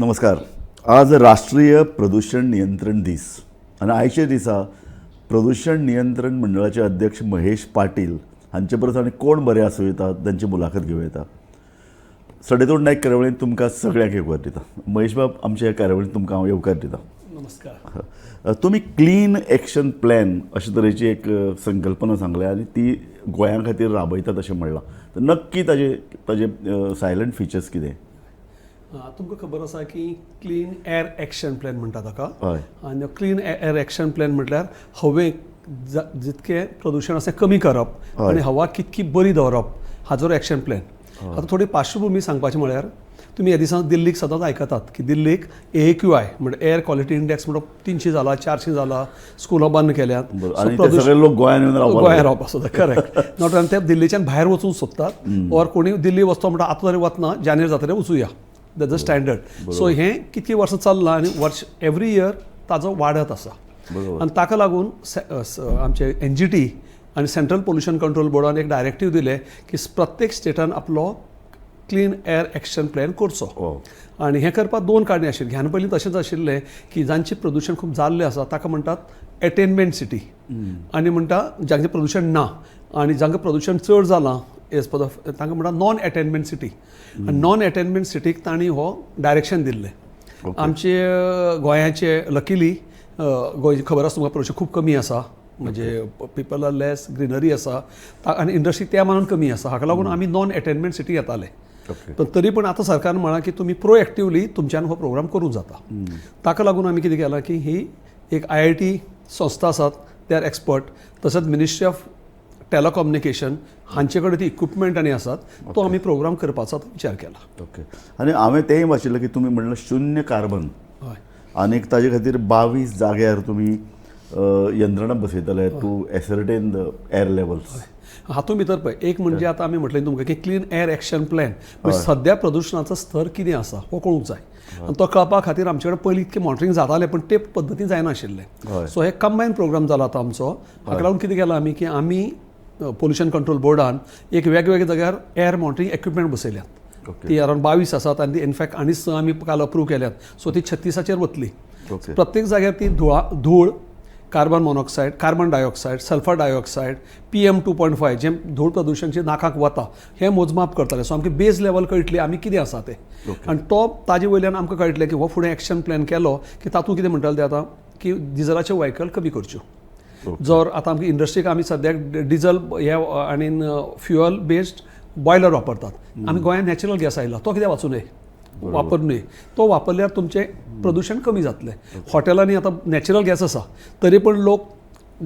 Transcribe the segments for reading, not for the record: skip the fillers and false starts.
नमस्कार. आज राष्ट्रीय प्रदूषण नियंत्रण दीस आणि आयच्या दिसा प्रदूषण नियंत्रण मंडळाचे अध्यक्ष महेश पाटील हांचे परस आनी कोण बरे आसूं येता तांची मुलाखत घेवं येता. सडेतोड नायक कार्यावळींत तुमकां सगळ्यांक येवकार दिता. महेश बाब, आमच्या ह्या कार्यावळींत तुमकां हांव येवकार दिता. नमस्कार. तुमी क्लीन एक्शन प्लॅन अशे तरेची एक संकल्पना सांगल्या आनी ती गोंया खातीर राबयतात अशें म्हणलां. तर नक्की ताजे सायलंट फिचर्स कितें? तुमकां खबर आसा की क्लीन एअर एक्शन प्लॅन म्हणटा ताका. हय. आनी क्लीन एअर एक्शन प्लॅन म्हटल्यार हवेक जितकें प्रदूशण आसा कमी करप आनी हवा कितकी बरी दवरप हाचो एक्शन प्लॅन. आतां थोडी पार्श्वभूमी सांगपाची म्हळ्यार तुमी ह्या दिसांत दिल्लीक सदांच आयकतात की दिल्लीक AAQI म्हणजे एअर क्वॉलिटी इंडेक्स म्हणून 300 जाला, 400 जाला, स्कुलां बंद केल्यात. आनी ते सगळे लोक गोंयांत येवन गोंयांत रावपाक सोदतात. करेक्ट. नॉट ते दिल्लीच्यान भायर वचूंक सोदतात ऑर कोणी दिल्ली वचतो म्हणटा आतां तरी वतना जानेर जातरे वचुया. That's a standard. सो हें कितकी वर्सां चल्लां आनी वर्ष एवरी इयर ताजो वाडत आसा. आनी ताका लागून आमचे NGT आनी सेंट्रल पोल्युशन कंट्रोल बोर्डान एक डायरेक्टीव दिले की प्रत्येक स्टेटान आपलो क्लीन एअर एक्शन प्लॅन करचो. आनी हें करपाक दोन कारणे आशिल्लीं. ह्यान पयलीं तशेंच आशिल्लें की जांचें प्रदूशण खूब जाल्लें आसा ताका म्हणटात अटेनमेंट सिटी आनी म्हणटा जांचें प्रदूशण ना आनी जांकां प्रदूशण चड जालां एज पर तांकां म्हणटा नॉन अटेनमेंट सिटी. आनी नॉन अटेनमेंट सिटीक तांणी हो डायरेक्शन दिल्लें. आमचे गोंयाचे लकिली गोंयची खबर आसा तुमकां प्रदूशण खूब कमी आसा. म्हणजे पीपल आर लेस, ग्रीनरी आसा आनी इंडस्ट्री त्या मानान कमी आसा. हाका लागून आमी नॉन अटेनमेंट सिटी येताले. पण तरी पण आतां सरकारान म्हळां की तुमी प्रोएक्टिवली तुमच्यान हो प्रोग्राम करूंक जाता. ताका लागून आमी कितें केलां की ही एक IIT संस्था आसात, ते आर एक्सपर्ट. तसोच मिनिस्ट्री ऑफ टेलिकम्युनिकेशन हांचे कडेन ती इक्विपमेंट आनी आसात. तो आमी प्रोग्राम करपाचो विचार केला. ओके. आनी हांवें तेंय वाचिल्लें की तुमी म्हणलें शून्य कार्बन. हय. आनीक ताजे खातीर 22 जाग्यार तुमी यंत्रणा बसयतले to ascertain the air levels. हातूंत भितर पळय एक म्हणजे आतां आमी म्हटलें तुमकां की क्लीन एअर एक्शन प्लॅन म्हणजे सद्या प्रदूशणाचो स्तर कितें आसा हो कळूंक जाय. आनी तो कळपा खातीर आमचे कडेन पयलीं इतकें मॉनिटरींग जातालें पण ते पद्दतीन जायनाशिल्लें. सो हे कंबायन प्रोग्राम जाला आतां आमचो. हाका लागून कितें केलां आमी की आमी पोल्युशन कंट्रोल बोर्डान एक वेगवेगळ्या जाग्यार एअर मॉनिटरींग इक्विपमेंट बसयल्यात. ती अरावंड 22 आसात आनी ती इनफॅक्ट आनी 6 आमी काल अप्रूव केल्यात. सो ती 36चेर वतली. प्रत्येक जाग्यार ती धूळ, carbon monoxide, carbon dioxide, sulphur dioxide, PM 2.5 जें धूळ प्रदूशण जे नाकाक वता हें मोजमाप करतले. सो आमकां बेज लेवल कळटली आमी कितें आसा तें. आनी तो ताजे वयल्यान आमकां कळटलें की हो फुडें एक्शन प्लॅन केलो की तातूंत कितें म्हणटाले ते आतां की डिझलाच्यो व्हेकल कमी करच्यो. जर आतां आमकां इंडस्ट्रीक आमी सद्याक डिझल हे आनी फ्युअल बेस्ड बॉयलर वापरतात. आमी गोंयांत नॅचरल गॅस आयला तो कित्याक वाचूं नये, वापरूं नये. तो वापरल्यार तुमचें प्रदूशण कमी जातलें. हॉटेलांनी आतां नॅचरल गॅस आसा तरी पण लोक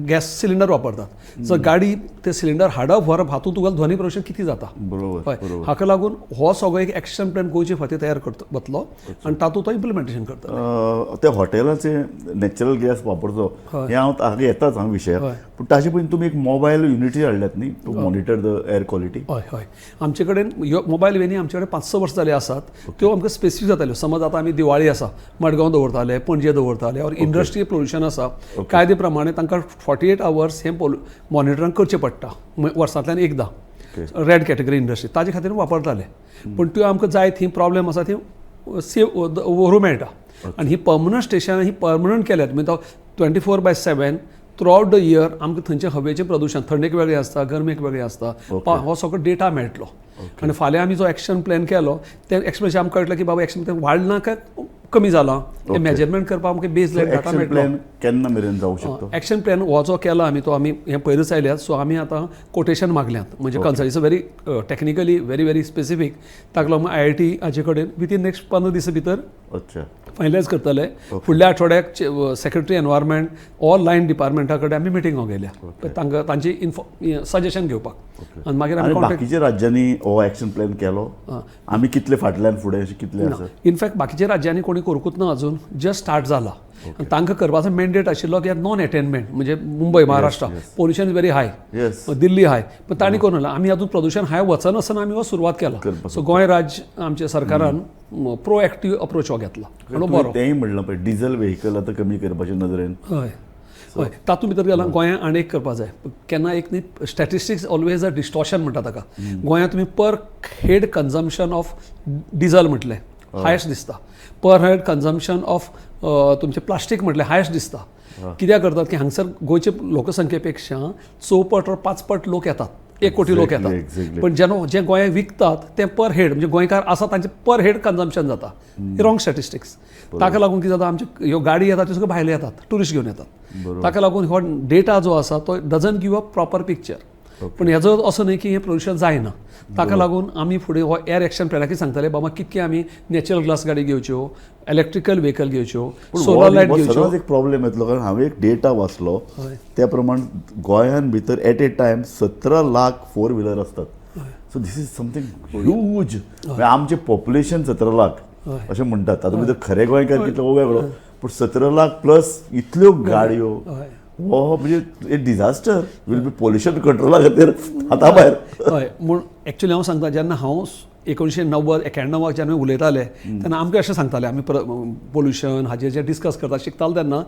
गॅस सिलिंडर वापरतात. जर गाडी ते सिलिंडर हाडप व्हरप हातूंत तुका ध्वनी प्रदूशण किती जाता. बरोबर. हाका लागून हो सगळो एक एक्शन प्लॅन गोंयचे खातीर तयार वतलो आनी तातूंत तो इम्प्लिमेंटेशन करतलो. त्या हॉटेलाचे नॅचरल गॅस वापरचो हे हांव ताका येताच हांव विशयाक. पूण ताचे पयलीं तुमी एक मोबायल युनिटी हाडल्यात न्ही to monitor the air quality. हय हय. आमचे कडेन मोबायल वेनी आमचे कडेन 5-6 वर्सां जाली आसात. त्यो आमकां स्पेसिफीक जाताल्यो. समज आतां आमी दिवाळी आसा मडगांव दवरताले, पणजे दवरताले ऑर इंडस्ट्रियल पोल्युशन आसा कायदे प्रमाणे तांकां 48 आवर्स हें मॉनिटरिंग करचें पडटा वर्सांतल्यान एकदां. रेड कॅटेगरी इंडस्ट्री ताजे खातीर वापरताले. पण त्यो आमकां जाय थी प्रॉब्लेम आसा ती सेव व्हरूं मेळटा. आनी ही पर्मनंट स्टेशनां ही पर्मनंट केल्यात. म्हणजे तो 24/7 थ्रू आउट द इयर आमकां थंयचें हवेचें प्रदूशण थंडेक वेगळें आसता, गरमेक वेगळें आसता. हो सगळो डेटा मेळटलो. आनी फाल्यां आमी जो एक्शन प्लॅन केलो ते एक्सप्लेनेशन आमकां कळटलें की बाबा एक्शन प्लॅन वाडना काय कमी जाला. हे मेजरमेंट करपाक आमकां बेज लायन डाटा मेळटलो. केन्ना मेरेन जावं शकता एक्शन प्लॅन हो जो केला आमी तो आमी हें पयरूच आयल्यात. सो आमी आतां कोटेशन मागल्यात. म्हणजे consult is a very technically very specific. ताका लागून IIT हाचे कडेन विथीन नेक्स्ट 15 दिसां भितर फायनलायज करतले. फुडल्या आठवड्याक सेक्रेटरी एनवायरमेंट ऑल लायन डिपार्टमेंटा कडेन आमी मिटिंगाक गेल्या तांकां तांची सजेशन घेवपाक. आनी मागीर आमी बाकीच्या राज्यांनी हो एक्शन प्लॅन केलो. आमी कितले फाटल्यान फुडें कितले आसा. इनफॅक्ट बाकीच्या राज्यांनी कोणी करूंकूच ना अजून. जस्ट स्टार्ट जाला. आनी तांकां करपाचो मॅन्डेट आशिल्लो की नॉन अटेनमेंट म्हणजे Mumbai Maharashtra pollution is very high, Delhi high. पण तांणी करूं ना. आमी अजून प्रदूशण हाय वचनासतना आमी हो सुरवात केला. सो गोंय राज्य आमच्या सरकारान प्रोएक्टीव अप्रोच हो घेतला. तेंय म्हणलां पळय डिझल व्हेकल आतां कमी करपाचे नदरेन. हय हय. तातूंत भितर गेला गोंयांत आनी एक करपा जाय. केन्ना एक न्ही स्टॅटिस्टिक्स ऑलवेज अ डिस्टॉर्शन म्हणटा ताका. गोंयांत तुमी पर हेड कन्जम्पशन ऑफ डिझल म्हटलें हायस्ट दिसता. पर हेड कन्झम्पशन ऑफ तुमचे प्लास्टीक म्हटलें हायस्ट दिसता. कित्याक करतात की हांगसर गोंयचे लोकसंख्येपेक्षा 4 पट वा 5 पट लोक येतात, 1 कोटी लोक येतात. Exactly. पण जेन्ना जे गोंयांत विकतात ते पर हेड म्हणजे गोंयकार आसा तांचे पर हेड कन्झम्पशन जाता. Wrong statistics. ताका लागून कितें जाता, आमचे ह्यो गाडी येतात त्यो सगळ्यो भायले येतात, टुरिस्ट घेवन येतात. ताका लागून हो डेटा जो आसा तो doesn't give a proper picture. पण हेजो असो न्ही की हें प्रदूशण जायना. ताका लागून आमी फुडें हो एअर एक्शन प्लॅनाकी सांगताले बाबा कितके आमी नॅचरल ग्लास गाडी घेवच्यो, इलेक्ट्रिकल व्हेकल घेवच्यो, सोलर लायट घेवच्यो. सगळोच एक प्रॉब्लेम येतलो, कारण हांवें एक डेटा वाचलो हय. त्या प्रमाण गोंयान भितर एट ए टायम 17 लाख 4 व्हिलर असतात. So this is something huge. आमचें पॉप्युलेशन 17 लाख अशें म्हणटात. तातूंत भितर खरे गोंयकार कितलो हो वेगळो, पूण 17 लाख प्लस इतल्यो गाडयो हो म्हणजे एक डिझास्टर विल बी पोल्युशन कंट्रोला खातीर हाता भायर. हय, म्हूण एक्चुली हांव सांगता, जेन्ना हांव 1990-91 जेन्ना उलयताले तेन्ना आमकां अशें सांगताले, आमी पोल्युशन हाजेर जे डिस्कस करता शिकताले तेन्ना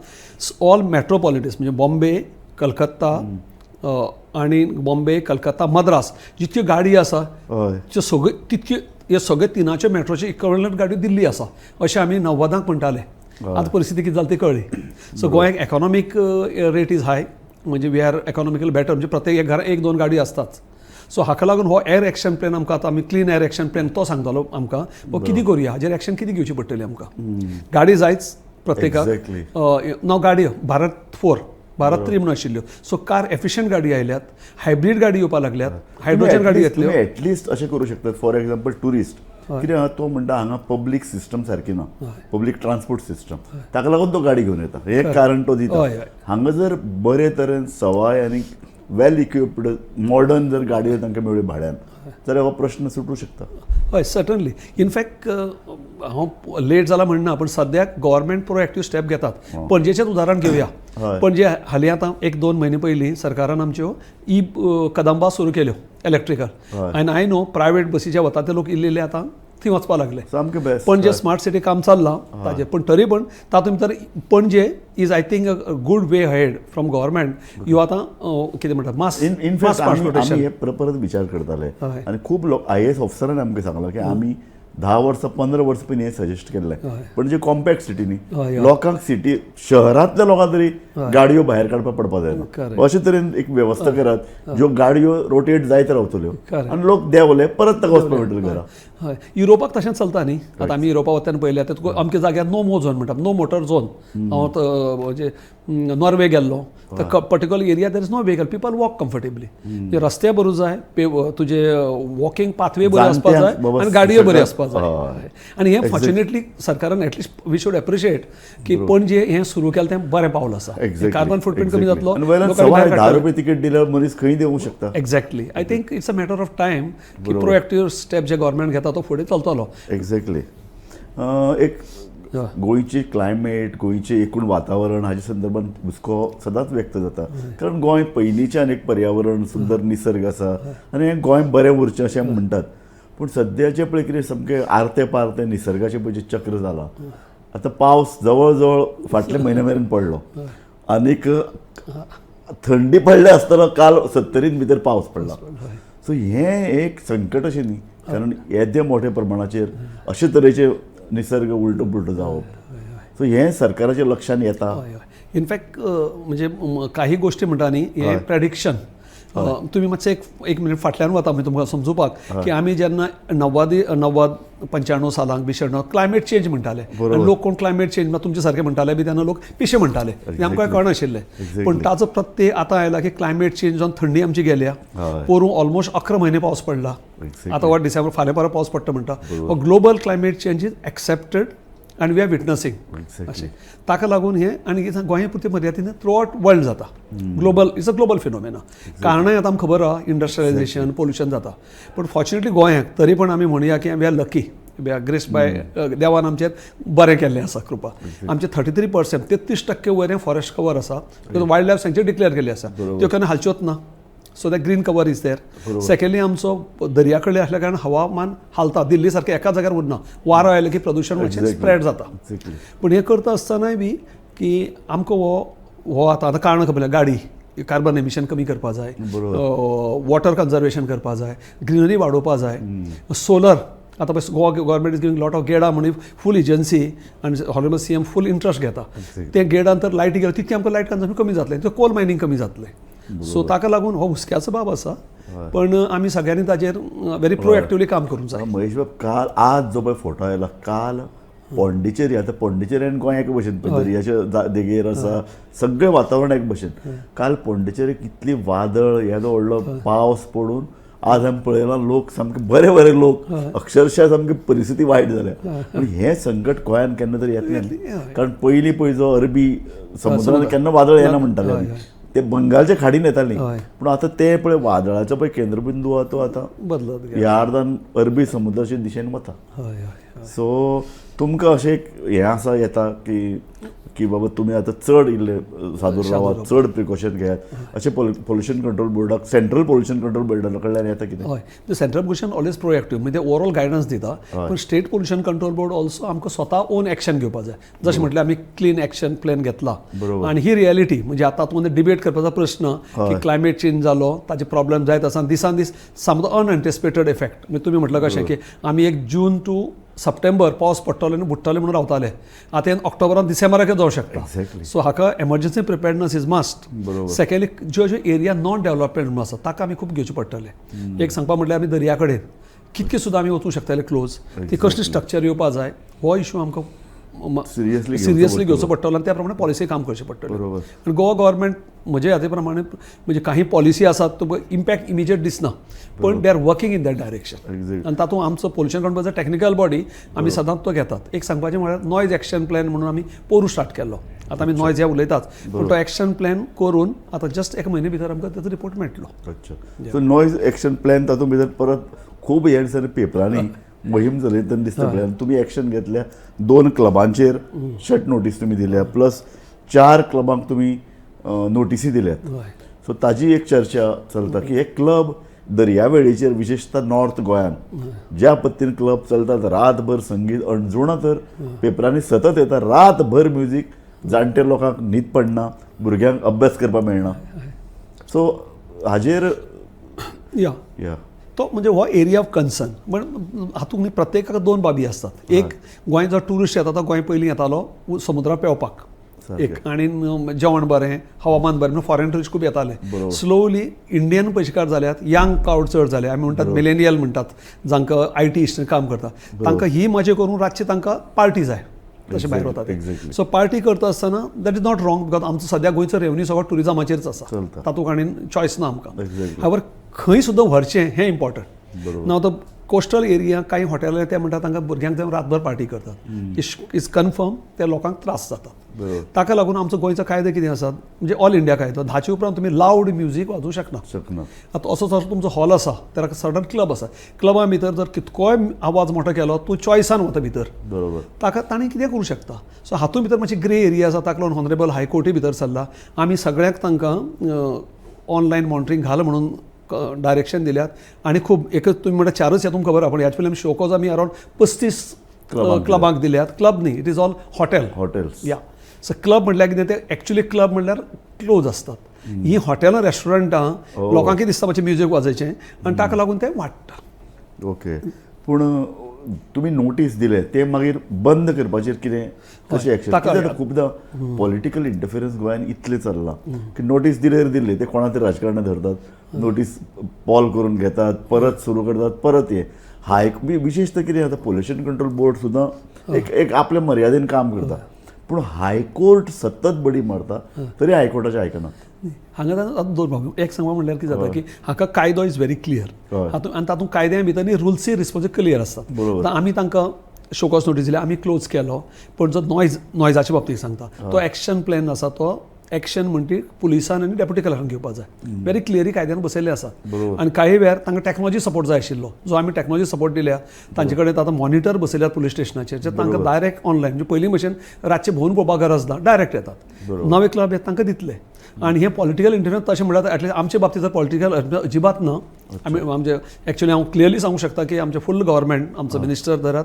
ऑल मेट्रोपॉलिटन्स म्हणजे बॉम्बे, कलकत्ता आनी बॉम्बे, कलकत्ता, मद्रास जितक्यो गाडी आसा त्यो सगळ्यो तितक्यो ह्यो सगळ्यो तिनाच्यो मेट्रोच्यो इक्विवलंट गाडयो दिल्ली आसा अशें आमी 90क म्हणटाले. आतां परिस्थिती कितें जाली ती कळ्ळी. सो गोंयाक एकोनॉमीक रेट इज हाय, म्हणजे वी आर एकोनॉमिकल बेटर, म्हणजे प्रत्येक एक घरांत 1-2 गाडी आसताच. सो हाका लागून हो एअर एक्शन प्लॅन आमकां आतां आमी क्लीन एअर एक्शन प्लॅन तो सांगतालो आमकां कितें करुया, हाजेर एक्शन कितें घेवची पडटली आमकां. गाडी जायच प्रत्येकाक. नाव गाडयो भारत 4 भारत 3 म्हणून आशिल्ल्यो. सो कार एफिशियंट गाडी आयल्यात, हायब्रीड गाडी येवपाक लागल्यात, हायड्रोजन गाडी येतल्यो. एटलिस्ट अशें करूं शकतात. फॉर एक्झाम्पल टुरिस्ट कितें आहा, तो म्हणटा हांगा पब्लीक सिस्टम सारकी ना, पब्लीक ट्रान्सपोर्ट सिस्टम, ताका लागून तो गाडी घेवन येता. हें कारण तो दिता. हांगा जर बरे तरेन सवाय आनी वेल इक्विप्ड मॉडर्न जर गाडयो तांकां मेळ्ळ्यो भाड्यान जाल्यार हो प्रश्न सुटूं शकता. हय, सर्टनली. इनफॅक्ट हांव लेट जाला म्हणना, पण सद्याक गव्हर्मेंट प्रोएक्टिव्ह स्टेप घेतात. पणजेचेंच उदाहरण घेवया. पणजे हालीं आतां 1-2 म्हयने पयलीं सरकारान आमच्यो कदंबा सुरू केल्यो इलेक्ट्रिकल. आनी आय नो प्रायवेट बसी जे वतात ते लोक इल्ले आतां थंय वचपाक लागले. सामकें बेस्ट. पणजे स्मार्ट सिटी काम चल्लां ताजें, पण तरी पण तातूंत भितर पणजे is I think a good way head from government. ह्यो आतां कितें म्हणटात मास ट्रान्सपोर्टेशन. आमी परत विचार करताले आनी खूब लोक IAS ऑफिसरांनी आमकां सांगलां की आमी 10 वर्सां 15 वर्सां पयलीं हें सजेस्ट केल्लें. पण जे कॉम्पॅक्ट सिटी न्ही, लोकांक सिटी शहरांतल्या लोकांक तरी गाडयो भायर काडपाक पडपाक जायना. अशे तरेन एक वेवस्था करात ज्यो गाडयो रोटेट जायत रावतल्यो आनी लोक देंवले परत ताका वचपाक मेळटलें घरा. हय, युरोपाक तशेंच चलता न्ही. आतां आमी युरोपा वतना पळयलें आतां अमके जाग्यार नो मो झोन म्हणटात, नो मोटर झोन. हांव म्हणजे नॉर्वे गेल्लो, तर particular area there is no vehicle, people walk comfortably. रस्ते बरे जाय, तुजे वॉकिंग पाथवे बरे आसपाक जाय आनी गाडयो बऱ्यो आसपाक जाय. आनी हें फॉर्च्युनेटली सरकारान एटलिस्ट वी शूड एप्रिशिएट की पणजे हें सुरू केलें तें बरें पावल आसा. कार्बन फुटप्रिंट कमी जातलो. 10 रुपये तिकेट दिल्यार मनीस खंय देवंक शकता. Exactly. I think it's a matter of time की प्रोएक्टिव्ह स्टेप जे गव्हर्मेंट घेता तो फुडें चलतलो. एक्झॅक्टली. एक गोंयची क्लायमेट, गोंयचें एकूण वातावरण हाच्या संदर्भात हुस्को सदांच व्यक्त जाता. कारण गोंय पयलींच्यान एक पर्यावरण सुंदर निसर्ग आसा आनी हें गोंय बरें उरचें अशें म्हणटात. पूण सद्याचें पळय कितें सामकें आरते पारते निसर्गाचें पळय चक्र जालां. आतां पावस जवळ जवळ फाटल्या म्हयन्या मेरेन पडलो आनीक थंडी पडले आसतना काल 70 भितर पावस पडला. सो हें एक संकट अशें न्ही, कारण येद्या मोठ्या प्रमाणाचेर अशे तरेचे निसर्ग उलटो पुलटो जावप. सो हें सरकाराच्या लक्षांत येता. इनफॅक्ट म्हणजे काही गोष्टी म्हणटा न्ही, हें प्रेडिक्शन. तुमी मातशें एक मिनीट फाटल्यान वता म्हणजे तुमकां समजुपाक की आमी जेन्ना 90-95 सालांक 96 क्लायमेट चेंज म्हणटाले आनी लोक कोण क्लायमेट चेंज तुमचे सारके म्हणटाले बी तेन्ना लोक पिशे म्हणटाले, आमकां कळनाशिल्लें. पण ताचो प्रत्येक आतां आयला की क्लायमेट चेंज जावन थंडी आमची गेल्या. पोरूं ऑलमोस्ट 11 म्हयने पावस पडला. आतां हो डिसेंबर फाल्यां परत पावस पडटा म्हणटा. हो global climate change is accepted आनी वी आर विटनसींग अशें. ताका लागून हें आनी कितें गोंया पुरते मर्यादीन थ्रू आउट वर्ल्ड जाता. Global is a global phenomena. कारणांय आतां आमकां खबर आहा, इंडस्ट्रियलायझेशन, पोल्युशन जाता. पूण फॉर्च्युनेटली गोंयाक तरी पण आमी म्हणया की we are lucky, we are graced by देवान आमचेर बरें केल्लें आसा कृपा. आमचे 33% 33% वयर फॉरेस्ट कवर आसा. वायल्ड लायफ सँच्युरी डिक्लेअर केल्ली आसा. त्यो केन्ना हालच्योच ना. So that green cover is there. Secondly आमचो दर्या कडले आसल्या कारण हवामान हालता. दिल्ली सारकें एका जाग्यार उरना. वारो आयलो की प्रदूशण मातशें स्प्रेड जाता. पूण हें करता आसतनाय बी की आमकां हो आतां कारण खबर गाडी कार्बन एमिशन कमी करपा जाय, वॉटर कन्जर्वेशन करपा जाय, ग्रिनरी वाडोवपा जाय, सोलर आतां पळय Goa government is giving lot of GEDA म्हणून फूल एजन्सी आनी हॉनरेबल CM फूल इंट्रस्ट घेता ते गेडान तर लायटी गेलो तितकी आमकां लायट कन्जम्पशन कमी जातलें तर कोल मायनींग कमी जातलें सो ताका लागून हो हुस्क्याचो बाब आसा पण आमी सगळ्यांनी ताजेर व्हेरी प्रोएक्टिवली काम करूंक जाय महेश बाब काल आज जो पळय फोटो आयला काल पोंडिचेरी आतां पोंडिचेरी आनी गोंय एक भशेन दर्याच्या देगेर आसा सगळें वातावरण एक भशेन काल पोंडिचेरी कितली वादळ येदो व्हडलो पावस पडून आज आमी पळयलां लोक सामके बरे बरे लोक अक्षरशः सामकी परिस्थिती वायट जाल्या पूण हें संकट गोंयान केन्ना तरी येतलें कारण पयलीं पळय जो अरबी समुद्रान केन्ना वादळ येना म्हणटाले ते बंगालच्या खाडीन येतालीं पूण आतां ते पळय वादळाचो पळय केंद्रबिंदू आहा तो आतां बदलत ह्या अर्दान अरबी समुद्राच्या दिशेन वता हय हय सो तुमकां अशें हें आसा येता की बाबा तुमी आतां चड इल्ले सादूर रावात चड प्रिकॉशन घेयात अशें पोल्युशन कंट्रोल बोर्डाक सेंट्रल पोल्युशन कंट्रोल बोर्डा कडल्यान येता कितें हय the central pollution always proactive म्हणजे ओवरऑल गायडन्स दिता पण state pollution control board also आमकां स्वता ओन एक्शन घेवपाक जाय जशें म्हटल्यार आमी क्लीन एक्शन प्लॅन घेतला आनी ही रियलिटी म्हणजे आतां तातूंत डिबेट करपाचो प्रश्न की क्लायमेट चेंज जालो ताजे प्रॉब्लेम जायत आसा दिसान दीस सामको अनएंटिसिपेटेड इफेक्ट म्हणजे तुमी म्हटलं कशें की आमी एक जून टू सप्टेंबर पावस पडटले आनी बुडटले म्हणून रावताले आतां ऑक्टोबरान डिसेंबराक जावं शकता सो हाका एमर्जन्सी प्रिपेर्डनस इज मस्ट सेकंडली ज्यो ज्यो एरिया नॉन डेव्हलपमेंट म्हणून आसा ताका आमी खूब घेवचे पडटले एक सांगपा म्हटल्यार आमी दर्या कडेन कितके सुद्दां आमी वचूंक शकताले क्लोज ती कसली स्ट्रक्चर येवपा जाय हो इशू आमकां सिरियसली घेवचो पडटलो आनी त्या प्रमाणे पॉलिसी काम करचें पडटलें आनी गोवा गव्हर्मेंट म्हजे हाते प्रमाणे म्हणजे काही पॉलिसी आसात तो इम्पॅक्ट इमिजिएट दिसना पण they are working in that direction आनी तातूंत आमचो पोल्युशन कंट्रोलचो टॅक्निकल बॉडी आमी सदांच तो घेतात एक सांगपाचें म्हळ्यार नॉयज एक्शन प्लॅन म्हणून आमी पोरू स्टार्ट केल्लो आतां आमी नॉयज हे उलयतात पूण तो एक्शन प्लॅन करून आतां जस्ट एक म्हयने भितर आमकां ताचो रिपोर्ट मेळटलो अच्छा सो नॉयज एक्शन प्लॅन तातूंत भितर परत खूब हे दिसांनी पेपरांनी मोहीम चलयतना तेन्ना दिसता पळय तुमी एक्शन घेतल्या 2 क्लबांचेर शट नोटीस तुमी दिल्या प्लस 4 क्लबांक तुमी नोटीसी दिल्यात सो ताजी एक चर्चा चलता की हे क्लब दर्यावेळेचेर विशेषतः नॉर्थ गोंयान ज्या पद्दतीन क्लब चलतात रातभर संगीत अणजुणा तर पेपरांनी सतत येता रातभर म्युजीक जाणटे लोकांक न्हीद पडना भुरग्यांक अभ्यास करपाक मेळना सो हाजेर या तो म्हणजे हो एरिया ऑफ कन्सर्न पण हातूंत प्रत्येकाक 2 बाबी आसतात एक गोंय जो टुरिस्ट येता तो गोंय पयलीं येतालो समुद्रा पेंवपाक एक आनी जेवण बरें हवामान बरें म्हणून फॉरेन टुरिस्ट खूब येताले स्लोली इंडियन पयशेकार जाल्यात यंग क्रावड चड जाले आमी म्हणटात मिलेनियल म्हणटात जांकां IT हिस्ट्री काम करता तांकां ही मजा करून रातची तांकां पार्टी जाय तशें भायर वतात सो पार्टी करता आसतना that is not wrong because आमचो सद्या गोंयचो रेवन्यू सगळो टुरिजमाचेरच आसा तातूंत आनी चॉयस ना आमकां हावर खंय सुद्दां व्हरचें हें इम्पॉर्टंट नाव तो कोस्टल एरिया काही हॉटेलां ते म्हणटात तांकां भुरग्यांक थंय रातभर पार्टी करतात इज कन्फर्म त्या लोकांक त्रास जाता ताका लागून आमचो गोंयचो कायदो कितें आसा म्हणजे ऑल इंडिया कायदो 10चे उपरांत तुमी लावड म्युजीक वाजोवंक शकना आतां असो जर तुमचो हॉल आसा ताका सडन क्लब आसा क्लबा भितर जर कितकोय आवाज मोठो केलो तूं चॉयसान वता भितर ताका ताणें कितें करूं शकता सो हातूंत भितर मातशी ग्रे एरिया आसा ताका लागून हॉनरेबल हायकोर्टी भितर सरला आमी सगळ्यांक तांकां ऑनलायन मॉनिटरींग घाल म्हणून डायरेक्शन दिल्यात आणि खूब एकच तुम्ही म्हणटा 4च या तुमकां खबर आहा पण ह्याच पयलीं शोकोज आमी अरावंड 35 क्लबांक दिल्यात क्लब न्ही इट इज ऑल हॉटेल्स या सो क्लब म्हटल्यार कितें ते एक्चुअली क्लब म्हटल्यार क्लोज असतात ही हॉटेलां रेस्टॉरंटां लोकांक कितें दिसता मातशें म्युजीक वाजयचें आनी ताका लागून तें वाडटा ओके पूण तुमी नोटीस दिले ते मागीर बंद करपाचेर कितें कशें एक्शन खुबदां पॉलिटिकल इंटरफिरन्स गोंयान इतलें चल्लां की नोटीस दिले ते कोणा तरी राजकारणांत धरतात नोटीस पॉल करून घेतात परत सुरू करतात परत हे विशेषतः कितें जाता पोल्युशन कंट्रोल बोर्ड सुद्दां एक आपल्या मर्यादेन काम करता पूण हायकोर्ट सतत बडी मारता तरी हायकोर्टाचें आयकना हांगा आतां 2 बाबी एक सांगपा म्हणल्यार कितें जाता की हाका कायदो इज व्हेरी क्लियर आनी तातूंत कायद्या भितर न्ही रुल्सय रिस्पॉन्सिबल क्लियर आसतात आतां आमी तांकां शोकॉस नोटीस दिल्या आमी क्लोज केलो पण जो नॉयजाच्या बाबतींत सांगता तो एक्शन प्लॅन आसा तो एक्शन म्हणटी पुलिसान आनी डेप्युटी कलेक्टरान घेवपाक जाय व्हेरी क्लियरी कायद्यान बसयल्ले आसा आनी काही वेळार तांकां टॅक्नॉलॉजी सपोर्ट जाय आशिल्लो जो आमी टॅक्नॉलॉजी सपोर्ट दिल्या तांचे कडेन आतां मॉनिटर बसयल्यात पुलीस स्टेशनाचेर जे तांकां डायरेक्ट ऑनलायन म्हणजे पयलीं भशेन रातचे भोंवन पळोवपाक गरज ना डायरेक्ट येतात नवे क्लब येतात तांकां दितले आनी हे पॉलिटिकल इंटरफिरन्स तशें म्हणल्यार एटलीस्ट आमच्या बाबतींत पॉलिटिकल अजिबात ना आमी आमचे एक्चुअली हांव क्लियरली सांगूंक शकता की आमचे फूल गव्हर्मेंट आमचो मिनिस्टर धरात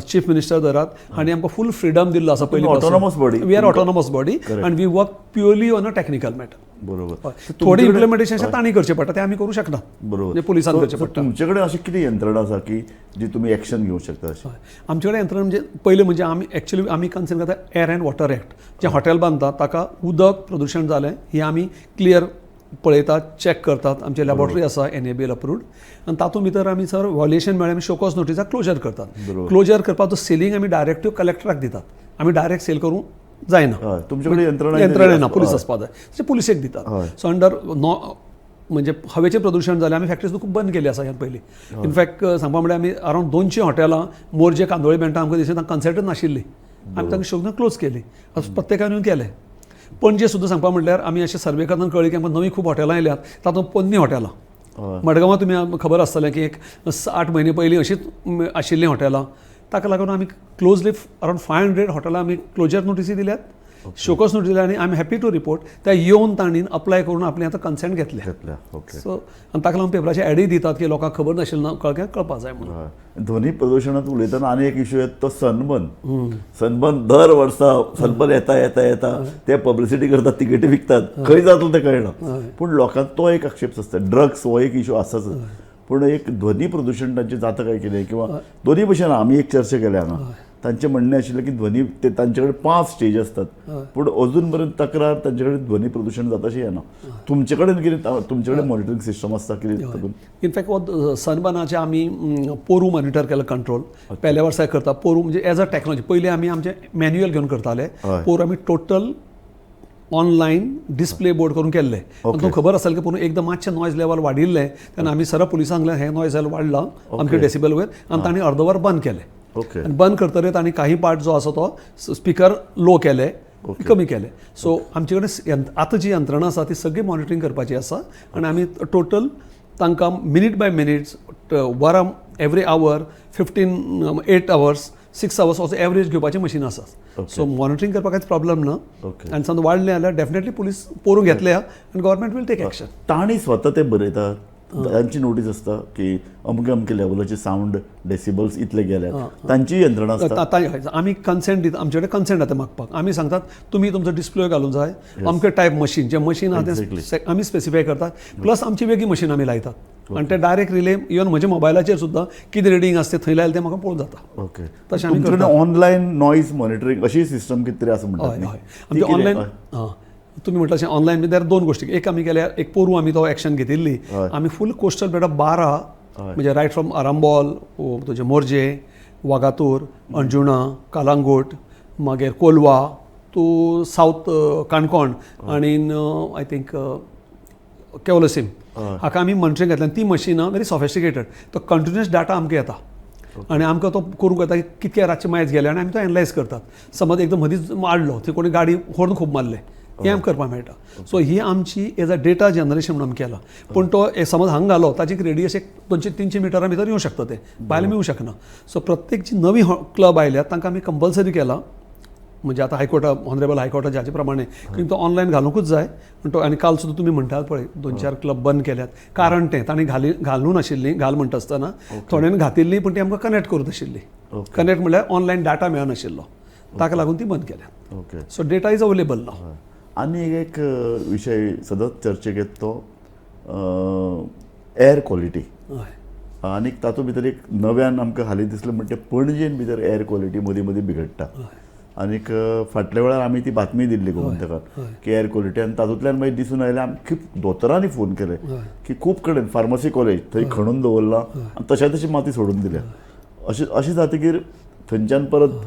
चीफ मिनिस्टर धरात आनी आमकां फूल फ्रिडम दिल्लो आसा पयलीं autonomous body we are autonomous body आनी we work purely on a technical matter बरोबर थोडी इम्प्लिमेंटेशन तांणी करचें पडटा तें आमी करूं शकना बरोबर म्हणजे पुलिसान करचें So, पडटा तुमचे अशी किती यंत्रणा आसा की जी तुम्ही ऍक्शन घेवंक शकता अशी आमचे कडेन यंत्रणा म्हणजे पयलें म्हणजे आमी एक्चुअली आमी कन्सिडर करता एअर अँड वॉटर एक्ट जे हॉटेल बांदता ताका उदक प्रदूशण जालें ही आमी क्लियर पळयतात चॅक करतात आमची लॅबॉरेटरी आसा NABL अप्रूव्ड आनी तातूंत भितर आमी सर व्हायोलेशन मेळ्ळें आमी शोकॉज नोटिसाक क्लोजर करतात क्लोजर करपाचो सेलिंग आमी डायरेक्टिव्ह कलेक्टराक दितात आमी डायरेक्ट सेल करूंक जायना हय तुमचे यंत्रणा यंत्रणा ना पुलीस आसपा जाय तशें पुलिसेक दितात सो अंडर म्हणजे हवेचें प्रदूशण जालें आमी फॅक्टरीज खूब बंद केली आसा ह्या पयलीं इनफॅक्ट सांगपा म्हणल्यार आमी अरावंड 200 हॉटेलां मोरजे कांदोळी मेळटा आमकां दिसता तांकां कन्सल्टच नाशिल्ली आमी तांकां शोधून क्लोज केली प्रत्येकान येवन केलें पणजे सुद्दां सांगपा म्हणल्यार आमी अशें सर्वे करतना कळ्ळें की आमकां नवीं खूब हॉटेलां आयल्यात तातूंत पोन्नी हॉटेलां मडगांवां तुमी खबर आसतलें की एक 8 म्हयने पयलीं अशींच आशिल्लीं हॉटेलां ताका लागून आमी क्लोजली अरावंड 500 हॉटेलां आमी क्लोजर नोटिसी दिल्यात शोकॉस नोटीस दिल्या आनी I am happy to report त्या येवन तांणी अप्लाय करून आपली आतां कन्सेंट घेतल्या ओके सो आनी ताका लागून पेपराचे एडय दितात की लोकांक खबर नाशिल्लें ना कळपाक जाय म्हणून ध्वनी प्रदूषणात उलयतना आनी एक इश्यू येता तो सनबर्न दर वर्सा सनबर्न येता ते पब्लिसिटी करतात तिकेटी विकतात खंय जातलो तें कळना पूण लोकांक तो एक आक्षेप आसता ड्रग्स हो एक इश्यू आसाच पूण एक ध्वनी प्रदूषण तांचें जाता काय कितें किंवा दोन्ही भशेन आमी एक चर्चा केल्या हांगा तांचें म्हणणें आशिल्लें की ध्वनी ते तांचे कडेन 5 स्टेज असतात पूण अजून पर्यंत तक्रार तांचे कडेन ध्वनी प्रदूषण जाता अशें येना तुमचे कडेन कितें तुमचे कडेन मॉनिटरींग सिस्टम आसता कितें तातूंत इनफॅक्ट हो सनबर्नाचे आमी पोरू मॉनिटर केला कंट्रोल पहिल्या वर्सा करता पोरू म्हणजे एज अ टॅक्नॉलॉजी पयलीं आमी आमचे मॅन्युअल घेवन करताले पोरू आमी टोटल ऑनलायन डिस्प्ले बोर्ड करून केल्ले तुमकां खबर आसतलें की पूण एकदम मातशें नॉयज लेवल वाडिल्लें तेन्ना आमी सरळ पुलिसांक सांगलें हें नॉयज लेवल वाडला आमचे डेसिबल वयर आनी तांणी अर्दवर बंद केलें आनी बंद करतकीर तांणी काही पार्ट जो आसा तो स्पिकर लो केले कमी केले सो आमचे कडेन आतां जी यंत्रणा आसा ती सगळी मॉनिटरींग करपाची आसा आनी आमी टोटल तांकां मिनीट बाय मिनीट वरां एवरी आवर 8 आवर्स 6 आवर्स असो एवरेज घेवपाची मशीन आसा सो मॉनिटरींग करपाक कांयच प्रॉब्लम ना आनी समजा वाडलें जाल्यार डेफिनेटली पुलीस पोरूं घेतले आनी गव्हर्मेंट वील टेक एक्शन तांणी स्वता ते बरयतात तांची नोटीस आसता की अमके अमके लेवलाचे सावंड डेसिबल्स इतले गेले तांची यंत्रणा आसता आमी कन्सेंट दिता आमचे कडेन कन्सेंट येता मागपाक आमी सांगतात तुमी तुमचो डिस्प्ले घालूंक जाय अमके टायप मशीन जे मशीन आहा तें आमी स्पेसिफाय करतात प्लस आमची वेगळी मशीन आमी लायतात आनी ते डायरेक्ट रिले इवन म्हज्या मोबायलाचेर सुद्दां कितें रिडींग आसता थंय लायलें तें म्हाका पळोवंक जाता ओके तशें आमी तुमचे ऑनलायन नॉयज मॉनिटरींग अशी सिस्टम कितें तरी आसा म्हणटात हय आमचे ऑनलायन तुमी म्हणटा अशें ऑनलायन भितर 2 गोश्टी एक आमी केल्या एक पोरू आमी तो एक्शन घेतिल्ली आमी फूल कोस्टल बेल्ट 12 म्हणजे रायट फ्रॉम आरांबोल तुजे मोर्जे वागातूर अंजुणा कालांगूट मागीर कोलवा टू सावथ काणकोण आनी आय थिंक केवलसीम हाका आमी मॉनिटरींग घेतलें ती मशीनां व्हेरी सॉफिस्टिकेटेड तो कंटिन्युअस डाटा आमकां येता आनी आमकां तो करूंक येता की कितके रातचे मायज गेले आनी आमी तो एनालायज करतात समज एकदम मदींच मारलो थंय कोणी गाडी हॉर्न खूब मारले हें आमकां करपाक मेळटा सो ही आमची एज अ डेटा जनरेशन म्हणून आमी केला पूण तो समज हांगा घालो ताची रेडियस एक 200-300 मिटरां भितर येवं शकता ते भायर मेळूं शकना सो प्रत्येक जी नवी क्लब आयल्यात तांकां आमी कंपल्सरी केला म्हणजे आतां हायकोर्टा ऑनरेबल हायकोर्टा जाचे प्रमाणे की तो ऑनलायन घालूंकूच जाय तो आनी काल सुद्दां तुमी म्हणटात पळय 2-4 क्लब बंद केल्यात कारण तें तांणी घालूं नाशिल्लीं घाल म्हणटा आसतना थोड्यांनी घातिल्लीं पूण ती आमकां कनेक्ट करूंक नाशिल्ली कनेक्ट म्हळ्यार ऑनलायन डाटा मेळनाशिल्लो ताका लागून ती बंद केल्यात okay so data is available now आनी एक विशय सदांच चर्चेक येता तो एअर क्वॉलिटी आनी तातूंत भितर एक नव्यान आमकां हालीं दिसलें म्हणटा पणजेन भितर एअर क्वॉलिटी मदीं मदीं बिगडटा आनीक फाटल्या वेळार आमी ती बातमी दिल्ली गोमंतकाक की एअर क्वॉलिटी आनी तातूंतल्यान मागीर दिसून आयलें आमी खूब दोतोरांनी फोन केले की खूब कडेन फार्मसी कॉलेज थंय खणून दवरला आनी तशें तशी माती सोडून दिल्या अशें जातकीर थंयच्यान परत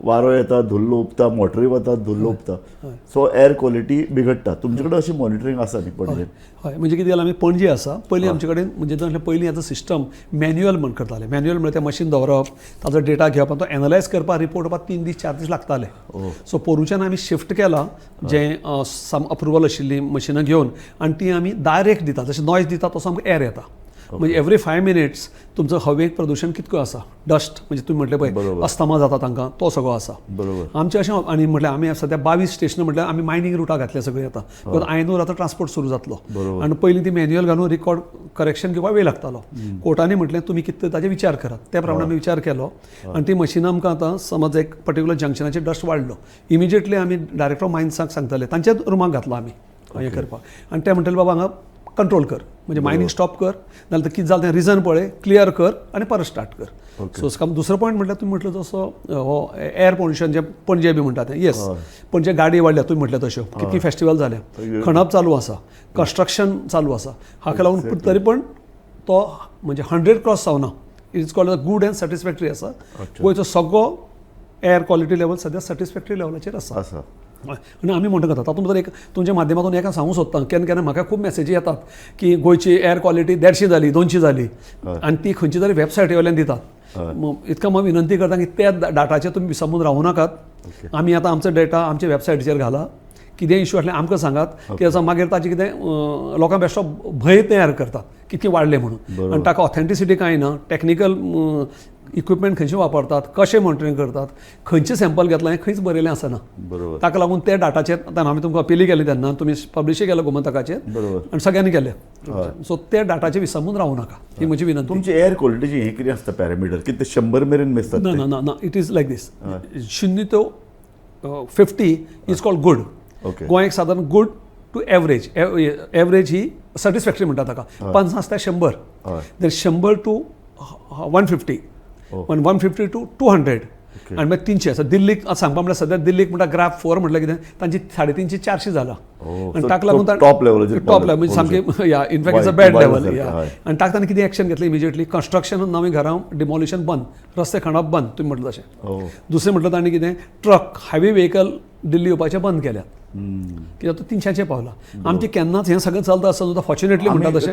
वारो येता धुल्लो उपता मोटरी वतात धुल्लो उपता सो एअर क्वॉलिटी बिगडटा तुमचे कडेन अशी मॉनिटरींग आसा न्ही पणजेन हय म्हणजे कितें जालां आमी पणजे आसा पयलीं आमचे कडेन म्हणजे पयलीं आतां सिस्टम मॅन्युअल म्हण करताले मॅन्युअल म्हणजे तें मशीन दवरप ताचो डेटा घेवप तो एनालायज करपाक रिपोर्ट करपाक 3 दीस 4 दीस लागताले सो पोरूच्यान आमी शिफ्ट केला जें सम अप्रुवल आशिल्ली मशिनां घेवन आनी ती आमी डायरेक्ट दिता जशें नॉयज दिता तसो आमकां एअर येता म्हणजे एवरी 5 मिनिट्स तुमचो हवेक प्रदूषण कितको आसा डस्ट म्हणजे तुमी म्हटलें पळय अस्थमा जाता तांकां तो सगळो आसा आमचें अशें आनी म्हटल्यार आमी सद्या 22 स्टेशनां म्हटल्यार आमी मायनिंग रुटा घातल्या सगळें आतां बिकॉज आयनूर आतां ट्रान्सपोर्ट सुरू जातलो आनी पयलीं ती मॅन्युअल घालून रिकॉर्ड करेक्शन घेवपाक वेळ लागतालो कोर्टांनी म्हटलें तुमी कितें ताजे विचार करात त्या प्रमाणे आमी विचार केलो आनी ती मशिनां आमकां आतां समज एक पर्टिक्युलर जंक्शनाचेर डस्ट वाडलो इमिजिएटली आमी डायरेक्टर ऑफ मायन्साक सांगताले तांच्याच रुमाक घातलो आमी हें करपाक आनी ते म्हणटले बाबा हांगा कंट्रोल कर म्हणजे मायनिंग स्टॉप कर नाजाल्यार कितें जालें तें रिजन पळय क्लियर कर आनी परत स्टार्ट कर सो दुसरो पॉयंट म्हटल्यार तुमी म्हटलं तसो हो एअर पोल्युशन जे पणजे बी म्हणटा तें येस पणजे गाडी वाडल्या तुमी म्हटलें तश्यो कितली फेस्टिवल जाल्या खणप चालू आसा कंस्ट्रक्शन चालू आसा हाका लागून तरी पण तो म्हणजे 100 क्रॉस जावना it is called good end satisfactory आसा गोंयचो सगळो एअर क्वॉलिटी लेवल सद्या सॅटिस्फॅक्टरी लेवलाचेर आसा आनी आमी म्हणटा तातूंत भितर एक तुमच्या माध्यमातून एका सांगूंक सोदता केन्ना केन्ना म्हाका खूब मॅसेजी येतात की गोंयची एअर क्वॉलिटी 150 जाली 200 जाली आनी ती खंयची तरी वेबसायटी वयल्यान दितात इतका हांव विनंती करता की त्या डाटाचेर तुमी विसंबून रावूं नाकात आमी आतां आमचो डेटा आमच्या वेबसायटीचेर घाला कितें इश्यू आसलें आमकां सांगात की मागीर ताजें कितें लोकां बेश्टो भंय तयार करतात कितलें वाडलें म्हणून आनी ताका ऑथेंटिसिटी कांय ना टॅक्निकल इक्विपमेंट खंयचे वापरतात कशें मॉनिटरींग करतात खंयचें सॅम्पल घेतलां हें खंयच बरयलें आसना ताका लागून त्या डाटाचेर आतां आमी तुमकां अपिली केली तेन्ना तुमी पब्लिशूय केलें गोमंतकाचेर आनी सगळ्यांनी केलें सो त्या डाटाचेर विसंबून रावूं नाका ही म्हजी विनंती तुमची एअर क्वॉलिटीची हें कितें आसता पॅरामिटर कितें 100 मेरेन मेजतात ना ना ना it is like this 0 to 50 is called good गोंयाक सादारण गुड टू एवरेज एवरेज ही सॅटिस्फॅक्टरी म्हणटा ताका 50 ते 100 देर 100 to 150 150 to 200 आनी मागीर 300 आसा दिल्लीक सांगपा म्हळ्यार सद्या दिल्लीक म्हणटा ग्राफ 4 म्हटल्यार कितें तांची 350 400 जाला आनी ताका लागून टॉप लेवल म्हणजे सामकें या in fact is a bad level आनी ताका ताणें कितें एक्शन घेतलें इमिजिएटली कंस्ट्रक्शन नवीं घरां डिमॉलिशन बंद रस्ते खणप बंद तुमी म्हटलें तशें दुसरें म्हटलं ताणें कितें ट्रक हायवे व्हेकल दिल्ली येवपाचें बंद केल्यात कित्याक तो 300 पावला आमचें केन्नाच हें सगळें चलता आसतना फॉर्च्युनेटली म्हणटा तशें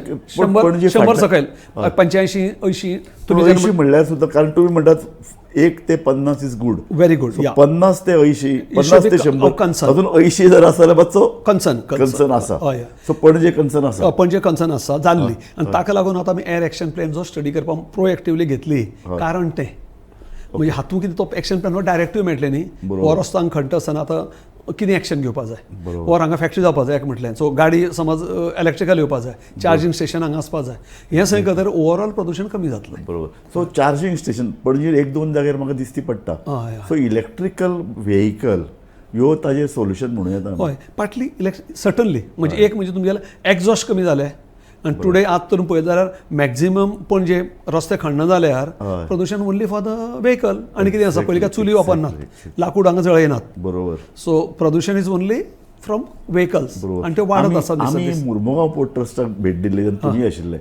100 सकयल 85 80 तुमी 80 म्हणल्यार सुद्दां कारण तुमी म्हणटात 1 ते 50 इज गुड व्हेरी गुड 50 ते 80 50 ते 100 अजून 80 जर आसा जाल्यार मातसो कन्सर्न आसा सो पणजे कन्सर्न आसा पणजे कन्सर्न आसा जाल्ली आनी ताका लागून आतां आमी एअर एक्शन प्लॅन जो स्टडी करपाक प्रोएक्टिवली घेतली कारण तें म्हणजे हातूंत कितें तो एक्शन प्लॅन डायरेक्टिव्ह मेळटले न्ही वो रस्तो हांगा खणटा आसतना आतां कितें एक्शन घेवपा जाय वर हांगा फॅक्टरी जावपा जाय एक म्हटलें सो गाडी समज इलेक्ट्रिकल येवपा जाय चार्जिंग स्टेशन हांगा आसपा जाय हें सगळें करतकीर ओवरऑल प्रदूशण कमी जातलें बरोबर सो चार्जिंग स्टेशन पणजेर 1-2 जाग्यार म्हाका दिसती पडटा सो इलेक्ट्रिकल व्हेकल ह्यो ताजेर सोल्युशन म्हणूं येता हय पार्टली सर्टनली म्हणजे एक म्हणजे तुमगेलें एक्झॉस्ट कमी जालें आनी टुडे आज तर पळयत जाल्यार मॅक्झिमम पणजे रस्ते खणना जाल्यार प्रदूशण ओन्ली फॉर द व्हेकल आनी कितें आसा पयलीं काय चुली वापरनात लाकूड हांगा जळयनात बरोबर सो प्रदूषण इज ओन्ली फ्रॉम व्हेकल्स आनी ते वाडत आसा आमी मुर्मुगांव पोर्ट ट्रस्टाक भेट दिल्ली तेन्ना तुमी आशिल्ले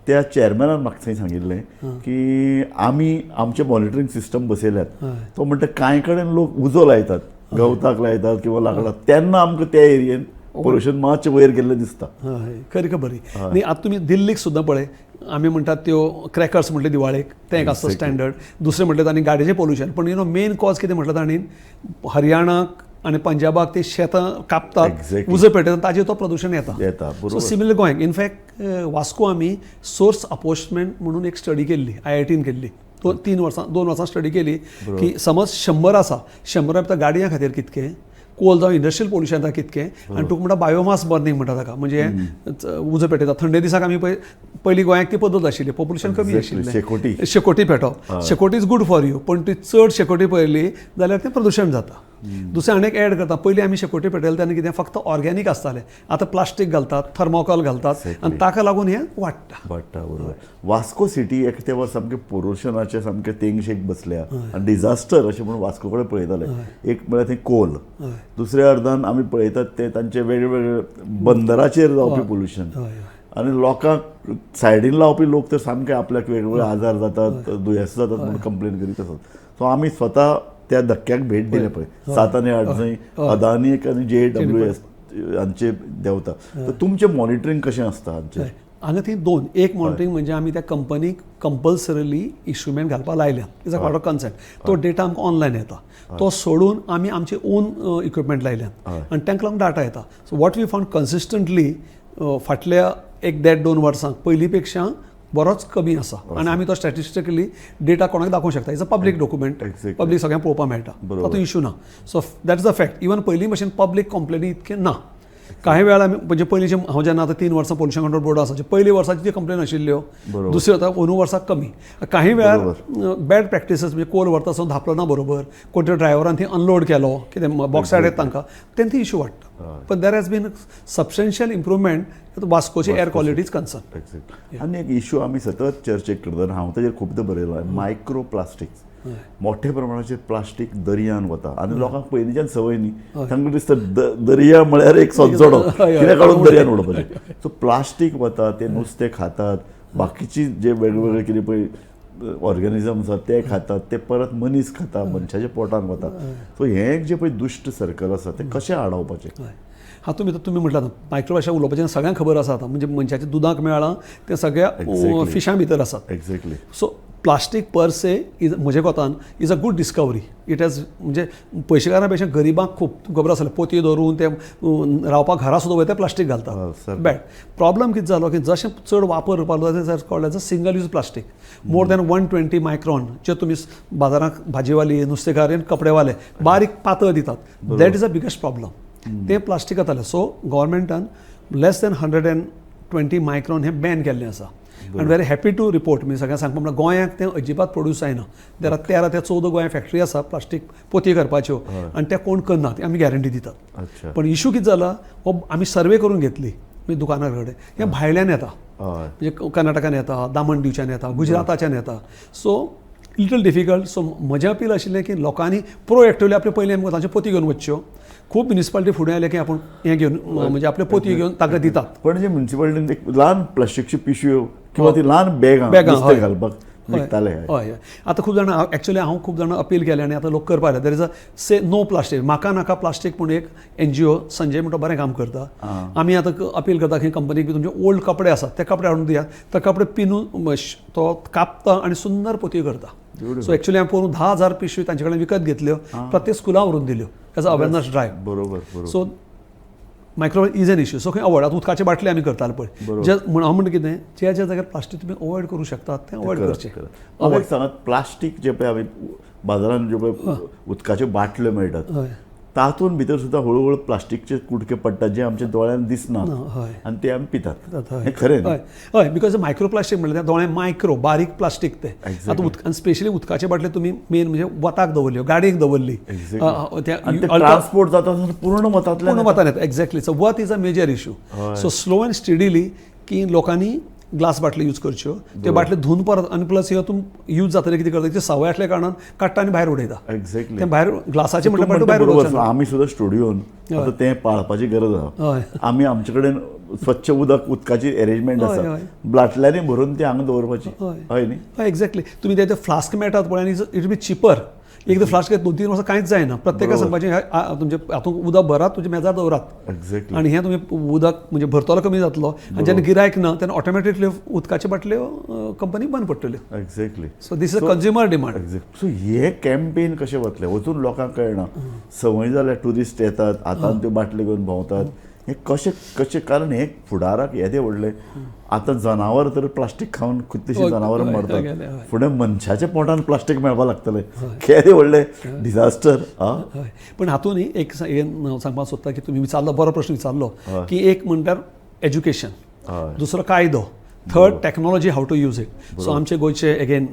त्या चॅरमॅनान म्हाका थंय सांगिल्लें की आमी आमचे मॉनिटरींग सिस्टम बसयल्यात तो म्हणटा कांय कडेन लोक उजो लायतात गवताक लायतात किंवा लाकडाक तेन्ना आमकां त्या एरियेन पोल्युशन मातशें वयर गेल्लें दिसता हय खरी खबरी न्ही आतां तुमी दिल्लीक सुद्दां पळय आमी म्हणटात त्यो क्रॅकर्स म्हटले दिवाळेक तें एक आसता स्टँडर्ड दुसरें म्हटलें तांणी गाडयेचें पोल्युशन पण मेन कॉज कितें म्हटलें तांणी हरियाणाक आनी पंजाबाक ते शेतां कापतात उजो पेटयतात ताजेर तो प्रदूशण येता सो सिमिलर गोंयाक इनफॅक्ट वास्को आमी सोर्स अपोस्टमेंट म्हणून एक स्टडी केल्ली IITन केल्ली 2 वर्सां स्टडी केली की समज 100 आसा 100 भितर गाडयां खातीर कितकें कोल जावं इंडस्ट्रियल पोल्युशन जाता कितकें आनी तुका म्हणटा बायोमास बर्निंग म्हणटा ताका म्हणजे उजो पेटयता थंडे दिसाक आमी पयलीं गोंयाक ती पद्दत आशिल्ली पॉप्युलेशन कमी आशिल्लें शेकोटी पेटोवप शेकोटी इज गूड फॉर यू पण ती चड शेकोटी पळयली जाल्यार तें प्रदूशण जाता दुसरें आनी एक एड करता पयलीं आमी शेकोटी पेटयले तेन्ना कितें फक्त ऑर्गेनीक आसतालें आतां प्लास्टीक घालतात थर्मोकॉल घालतात आनी ताका लागून हें वाडटा बरोबर वास्को सिटी एक तेव्हा सामकें पोल्युशनाचें सामकें तेंगशेक बसल्या आनी डिझास्टर अशें म्हणून वास्को कडेन पळयताले एक म्हळ्यार थंय कोल दुसऱ्या अर्दान आमी पळयतात ते तांचे वेगवेगळे बंदराचेर जावपी पोल्युशन आनी लोकांक सायडीन लावपी लोक तर सामके आपल्याक वेगवेगळे आजार जातात दुयेंसां जातात म्हणून कंप्लेन करीत आसात सो आमी स्वता त्या धक्क्याक भेट दिले पळय 7 आनी 8 जंय अदानीक आनी JWS हांचे देंवता तर तुमचें मॉनिटरींग कशें आसता हांचें हांगा ती 2 एक मॉनिटरींग म्हणजे आमी त्या कंपनीक कंपल्सरिली इन्स्ट्रुमेंट घालपाक लायल्यात is a part of consent तो डेटा आमकां ऑनलायन येता तो सोडून आमी आमचे ओन इक्विपमेंट लायल्यात आनी तांकां लागून डाटा येता so what we found consistently फाटल्या 1-2 वर्सांक पयलीं पेक्षा बरोच कमी आसा आनी आमी तो स्टॅटिस्टिकली डेटा कोणाक दाखोवंक शकता is a public document public सगळ्यांक पळोवपाक मेळटा तातूंत इश्यू ना so that is the fact even पयलीं भशेन पब्लीक कंप्लेनी इतकें ना काही वेळा आमी म्हणजे पयलींचे हांव जेन्ना आतां 3 वर्सां पोल्युशन कंट्रोल बोर्ड आसा पयली वर्साची जी कंप्लेन आशिल्ल्यो बरोबर. दुसरी आतां अंदू वर्साक कमी काही वेळार बॅड प्रॅक्टिसीस म्हणजे कोल व्हरता आसतना धापलो ना बरोबर कोण तरी ड्रायव्हरान थंय अनलोड केलो कितें बॉक्सायड येता तांकां तेन्ना ती इशू वाडटा पण there has been substantial improvement वास्कोची air quality is concern. Exact. आनी एक इश्यू आमी सतत चर्चेक करतना हांव ताजेर खुबदां बरयलां मायक्रो प्लास्टिक्स. मोठ्या प्रमाणाचेर प्लास्टीक दर्यान वता आनी लोकांक पयलींच्यान संवय न्ही तांकां दिसता दर्या म्हळ्यार एक सोंचडो कितें काडून दर्यान उडोवपाचें. सो प्लास्टीक वता ते नुस्तें खातात बाकीची जे वेगवेगळे कितें पळय ऑर्गॅनिजम आसात ते खातात ते परत मनीस खाता मनशाच्या पोटान वता. सो हें जे पळय दुश्ट सर्कल आसा तें कशें आडावपाचें. हातूंत भितर तुमी म्हटलां मायक्रो उलोवपाचें सगळ्यांक खबर आसा आतां म्हणजे मनशाच्या दुदाक मेळ्ळां तें सगळ्या फिशां भितर आसात. Exactly. So plastic per se is म्हजे कोतान is a good discovery. It has म्हणजे पयशेकारां पेक्षा गरिबांक खूब खबर आसलें पोतयो धरून ते रावपाक घरा सुद्दां वयता प्लास्टीक घालता बॅड. प्रॉब्लम कितें जालो की जशें चड वापर करपाक लागलो कळ्ळें single use plastic more than 120 micron जे तुमी बाजारांत भाजीवाली नुस्तेकार आनी कपडेवाले बारीक पातळ दितात that is a biggest problem. ते प्लास्टीक येतालें सो गव्हर्मेंटान लेस दॅन 120 मायक्रॉन हें बॅन केल्लें आसा. आनी व्हेरी हॅपी टू रिपोर्ट मी सगळ्यांक सांगपा म्हळ्यार गोंयांक तें अजिबात प्रोड्यूस जायना. देर आर 13 ते 14 गोंया फॅक्टरी आसा प्लास्टीक पोतयो करपाच्यो आनी ते कोण करना ती आमी गॅरंटी दितात. पण इशू कितें जाला हो आमी सर्वे करून घेतली म्हणजे दुकाना कडेन हें भायल्यान येता म्हणजे कर्नाटकान येता दामण दिवच्यान येता गुजराताच्यान येता. So little difficult. सो म्हजें अपील आशिल्लें की लोकांनी प्रोएक्टिवली आपले पयलीं आमी तांच्यो पोती घेवन वच्च्यो. खूब म्युनिसिपालिटी फुडें आयले की आपूण हें घेवन म्हणजे आपले पोतयो घेवन ताका दितात. पण जे म्युनिसिपालिटीन एक ल्हान प्लास्टीकची पिशव्यो किंवा ती ल्हान बॅगां घालपाक विकताले. हय आतां खूब जाणां एक्चुअली हांव खूब जाणां अपील केलें आनी आतां लोक करपा लागले. There is a say no plastic म्हाका नाका प्लास्टीक म्हणून एक NGO संजय म्हणटा बरें काम करता. आमी आतां अपील करता की कंपनीक तुमचे ओल्ड कपडे आसात ते कपडे हाडून दियात ते कपडे पिनून तो कापता आनी सुंदर पोतयो करता. सो एक्चुअली हांवें पळोवन 10,000 पिशवी तांचे कडेन विकत घेतल्यो प्रत्येक स्कुलां व्हरून दिल्यो एज अ अवेरनस ड्रायव्ह. बरोबर. So micro is an issue. So खंय अवॉयड आतां उदकाचे बाटले आमी करताले पळय जे हांव म्हणटा कितें ज्या जाग्यार प्लास्टीक तुमी अवॉयड करूं शकतात तें अवॉयड करचें. म्हाका एक सांगात प्लास्टीक जे पळय आमी बाजारांत जे पळय उदकाच्यो बाटल्यो मेळटात तातूंत भितर सुद्दां हळूहळू प्लास्टीकचे कुडके पडटात जे आमच्या दोळ्यान दिसना आनी ते आमी पितात. हें खरें न्ही? हय बिकॉज मायक्रो प्लास्टीक म्हणल्यार दोळे मायक्रो बारीक प्लास्टीक ते आतां आनी स्पेशली उदकाचे बाटले तुमी मेन म्हणजे वताक दवरल्यो गाडयेक दवरली ट्रान्सपोर्ट जाता पूर्ण वतान येता. एक्झॅक्टली. सो वत is a major issue. So slow and steadily की लोकांनी ग्लास बाटली यूज करच्यो ते बाटले धुवन परत आनी प्लस हितून यूज जातले कितें करता सवय आसल्या कारणान काडटा आनी भायर उडयता. एक्झॅक्टली. तें भायर ग्लासाचे म्हटल्यार भायर उडोवचें. आमी सुद्दां स्टुडियोन आतां तें पाळपाची गरज आसा. आमी आमचे कडेन स्वच्छ उदकाची अरेंजमेंट आसा बाटल्यांनी भरून ती हांगा दवरपाची. हय न्ही? हय एक्झॅक्टली. तुमी ते फ्लास्क मेळटात पळय आनी इट बी चिपर. एक फ्लास्क 2-3 वर्सां कांयच जायना. प्रत्येकाक सांगपाचें तुमचे हातूंत उदक भरात तुमच्या मेजार दवरात. एक्झॅक्टली. आनी हें तुमी उदक म्हणजे भरतलो कमी जातलो आनी जेन्ना गिरायक ना तेन्ना ऑटोमॅटिकली उदकाचे बाटल्यो कंपनी बंद पडटल्यो. Exactly. So this is a consumer demand. Exact. So हे कॅम्पेन कशें वतले वचून लोकांक कळना संवय जाल्यार ट्युरिस्ट येतात हातान त्यो बाटल्यो घेवन भोंवतात हें कशें कारण हें फुडाराक येदें व्हडलें आतां जनावर तर प्लास्टीक खावन कितलींशीं जनावरां मरतात फुडें मनशाच्या पोटान प्लास्टीक मेळपाक लागतलें केदें व्हडलें डिजास्टर. हय पण हातूंत एक सांगपाक सोदता की तुमी विचारलो बरो प्रश्न विचारलो की एक म्हणल्यार एज्युकेशन दुसरो कायदो third technology how to use it. So आमचे गोंयचे एगेन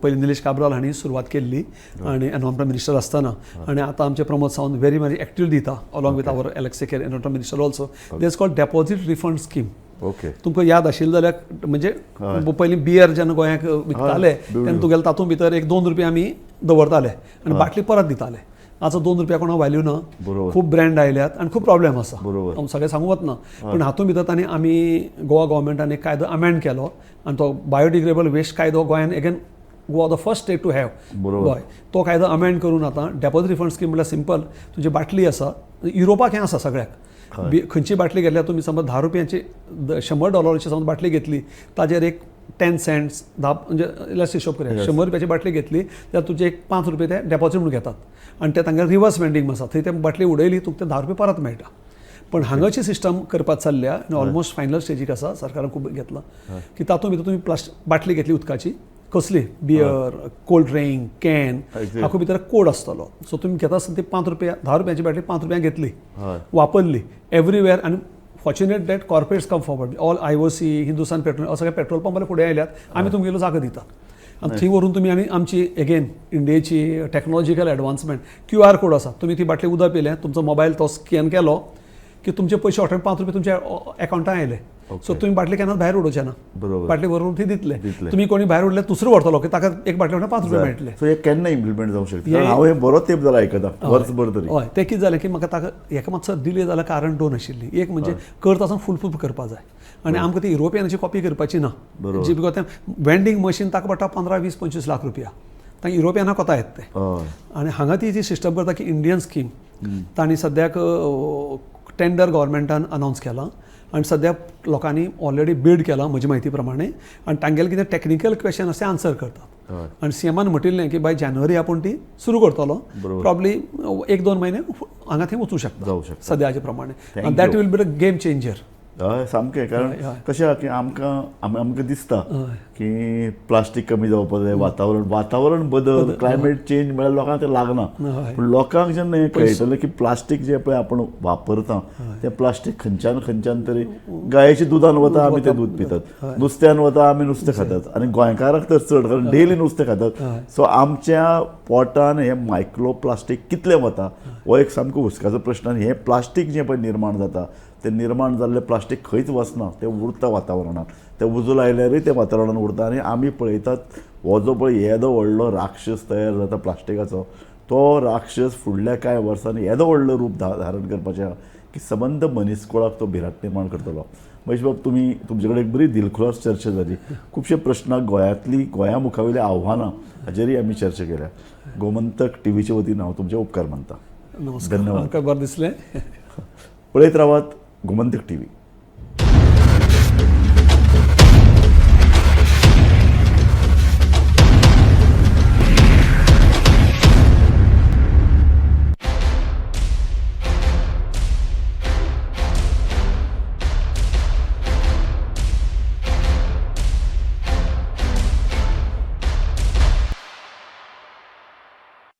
पयलीं निलेश काब्राल हांणी सुरवात केल्ली आनी एनवायरमेंट मिनिस्टर आसतना आनी आतां आमचे Pramod Sawant very very active दिता अलॉंग विथ आवर एलेक्सेकेर environment minister also. There is called deposit refund scheme. Okay. तुमकां याद आशिल्लें जाल्यार म्हणजे पयलीं बियर जेन्ना गोंयाक विकताले तेन्ना तुगेले तातूंत भितर एक 2 रुपया आमी दवरताले आनी बाटली परत दिताले. आतां 2 रुपया कोणाक व्हॅल्यू ना. खूब ब्रँड आयल्यात आनी खूब प्रॉब्लेम आसा. सगळें सांगूं वतना पूण हातूंत भितर तांणी आमी गोवा गव्हर्मेंटान एक कायदो अमेंड केलो आनी तो बायोडिग्रेडेबल वेस्ट कायदो गोंयान again Goa the first state to have. गोंय तो कायदो अमेंड करून आतां डेपॉझीट रिफंड स्कीम म्हणल्यार सिंपल तुजी बाटली आसा युरोपाक हें आसा सगळ्याक खंयची बाटली घेतल्यार तुमी समज 10 रुपयांची $100ची समज बाटली घेतली ताजेर एक 10 सेंट्स 10 म्हणजे लेस हिशोब करूया 100 रुपयाची बाटली घेतली जाल्यार तुजे एक 5 रुपया ते डेपॉझीट म्हणून घेतात आनी ते तांकां रिवर्स वेंडिंग आसा थंय ते बाटली उडयली तुका ते 10 रुपया परत मेळटा. पण हांगाची सिस्टम करपाक चल्ल्या आनी ऑलमोस्ट फायनल स्टेजीक आसा सरकारान खूब घेतला की तातूंत भितर तुमी बाटली घेतली उदकाची कसली beer cold drink can Exactly. हाका भितर कोड आसतलो सो तुमी घेता आसतना ती ₹5 ₹10 बॅटरी ₹5 घेतली हय वापरली एव्हरीवेअर आणि fortunate that corporates come forward all IOC Hindustan petrol सगळे पेट्रोल पंपाला फुडें आयल्यात आमी तुमगेलो जागो दितात आनी थंय व्हरून तुमी आनी आमची eigen इंडियेची technological advancement QR code आसा तुमी ती बाटली उदक पिलें तुमचो मोबायल तो स्कॅन केलो की तुमचे पयशे ऑटोमॅटीक ₹5 तुमच्या अकाउंटान आयले सो तुमी बाटली केन्ना भायर उडोवचे ना बरोबर. बाटली व्हरून ती दितले दितले. तुमी कोणी भायर उडले दुसरो व्हरतलो की ताका एक बाटली ₹5 मेळटले सो हे केन्ना इम्प्लिमेंट जावंक शकता कारण हांव हे बरो तेंप जाला आयकता वर्सभर तरी हय तें कितें जालें की म्हाका ताका हेका मातसो डिले जाला कारण दोन आशिल्ली एक म्हणजे करता आसतना फूल करपा जाय आनी आमकां ती युरोपियनाची कॉपी करपाची ना बरोबर. जी बिकॉज तें वेंडिंग मशीन ताका पडटा 15-20-25 लाख रुपया तांकां युरोपियना कोता येत ते हय आनी हांगा ती जी सिस्टम करता की इंडियन स्कीम तांणी सद्याक टेंडर गव्हर्मेंटान अनावन्स केला आनी सद्याक लोकांनी ऑलरेडी बीड केला म्हजी म्हायती प्रमाणे आनी तांगेले कितें टॅक्निकल क्वेश्चन आसा ते आन्सर करतात हय आनी सीएमान म्हटिल्लें की बाय जानेवारी आपूण ती सुरू करतलो बरोबर. प्रॉब्ली 1-2 म्हयने हांगा थंय वचूं शकता जावं शकता. सद्याचे प्रमाणे Thank आनी that you. Will be a game changer हय सामकें कारण हय, हय. कशें आहा की आमकां दिसता हय. की प्लास्टीक कमी जावपाक जाय वातावरण बदल क्लायमेट चेंज म्हळ्यार लोकांक ते लागना हय. पूण लोकांक जेन्ना हें कळटलें की प्लास्टीक जें पळय आपण वापरता तें प्लास्टीक खंयच्यान तरी गायेच्या दुधान वता आमी तें दूध पितात नुस्त्यान वता आमी नुस्तें खातात आनी गोंयकाराक तर चड कारण डेली नुस्तें खातात सो आमच्या पोटान हें मायक्रो प्लास्टीक कितलें वता हो एक सामको हुस्काचो प्रश्न आनी हें प्लास्टीक जें पळय निर्माण जाता तें निर्माण जाल्लें प्लास्टीक खंयच वचना तें उरता वातावरणांत तें उजो लायल्यारूय तें वातावरणांत उरता आनी आमी पळयतात हो जो पळय येदो व्हडलो राक्षस तयार जाता प्लास्टिकाचो तो राक्षस फुडल्या कांय वर्सांनी येदो व्हडलो रूप धारण करपाचें आहा की सबंद मनीसकुळाक तो भिरांत निर्माण करतलो महेश बाब तुमचे कडेन एक बरी दिलखुलास चर्चा जाली खुबशे प्रश्नाक गोंया मुखावेली आव्हानां हाचेरय आमी चर्चा केल्या गोमंतक टीव्हीचे वतीन हांव तुमचे उपकार मानता नमस्कार धन्यवाद. आमकां बरें दिसलें पळयत रावात गोमंतक टीव्ही